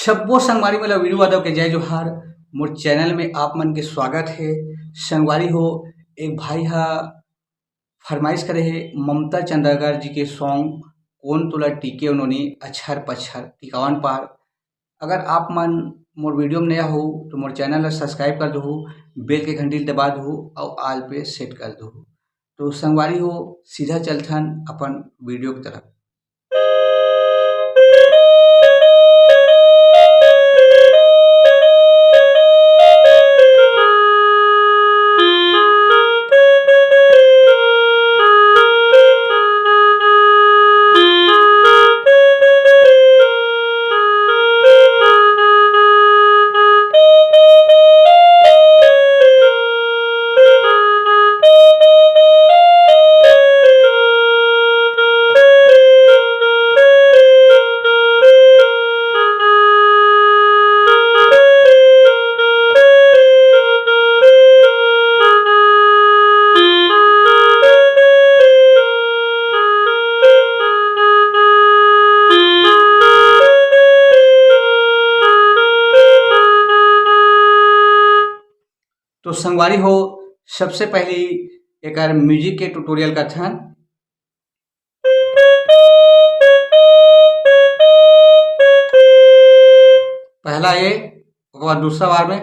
सब्बो संगवारी मन ल वीरू यादव के जय जोहार। मोर चैनल में आप मन के स्वागत है। संगवारी हो, एक भाई हा फरमाइश करे हे ममता चंद्राकर जी के सॉन्ग कोन तोला टीके उन्होंने अक्षर पच्छर टिकावन पार। अगर आप मन मोर वीडियो में नया हो तो मोर चैनल ला सब्सक्राइब कर दो, बेल के घंटी दबा दो और आल पे सेट कर दो। तो संगवारी हो, सीधा चलथन अपन वीडियो की तरफ। तो संगवारी हो, सबसे पहले एक म्यूजिक के ट्यूटोरियल करथन। पहला ए, उसके बाद दूसरा बार में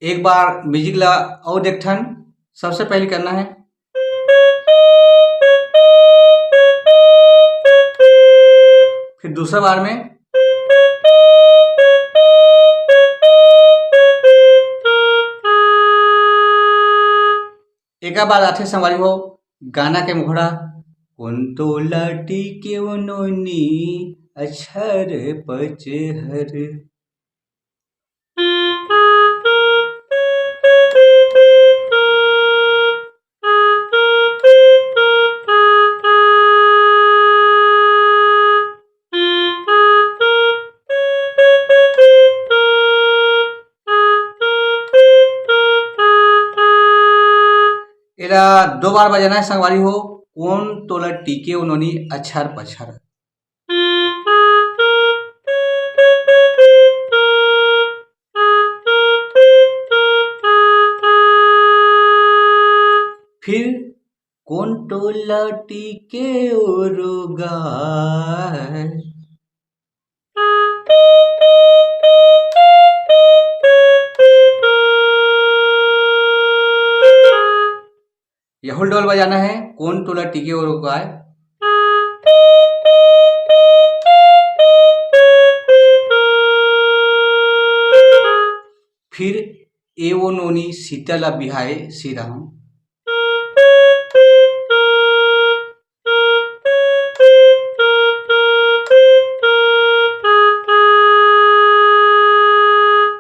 एक बार म्यूजिक ला और देखथन। सबसे पहले करना है फिर दूसरा बार में एक बार आथे संगवारी हो गाना के मुखड़ा कोन तोला टीके उन्होंने अक्षर पचहर। एला दो बार बजाना है संगवारी हो कोन तोला टीके उन्होंने अक्षर पच्छर। फिर कोन तोला टीके ओरोगार। यहुल डोल बजाना है कोन तोला टीके और गाय। फिर ए वो नोनी सीतला बिहाए सीधा हम।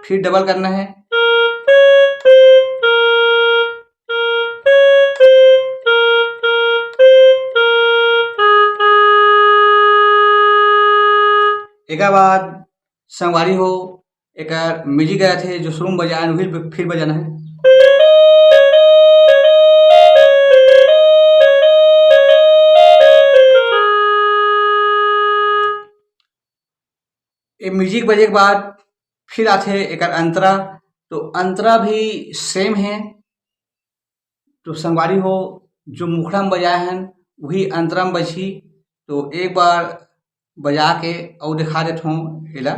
फिर डबल करना है एक बाद संगवारी हो एक म्यूजिक गया थे जो शुरू में बजाया वही फिर बजाना है। ये म्यूजिक बजे के बाद फिर आते एक अंतरा। तो अंतरा भी सेम है। तो संगवारी हो जो मुखड़ा में बजाए हैं वही अंतरा में बजी। तो एक बार बजा के और दिखा देता हूँ एला।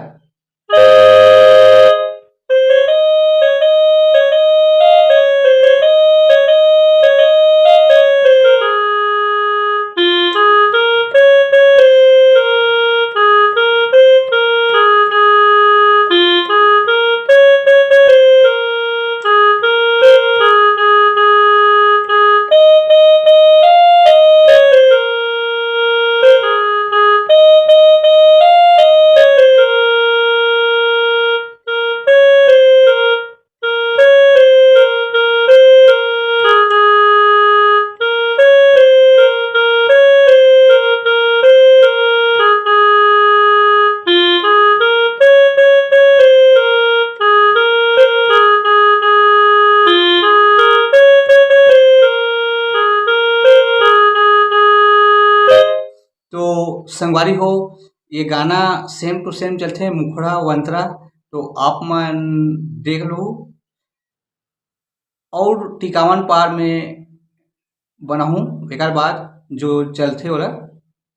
संगवारी हो ये गाना सेम टू सेम चलथे मुखड़ा वंतरा, तो आप मन देख लो। और टिकावन पार में बनाहूँ एकर बाद जो चलथे ओला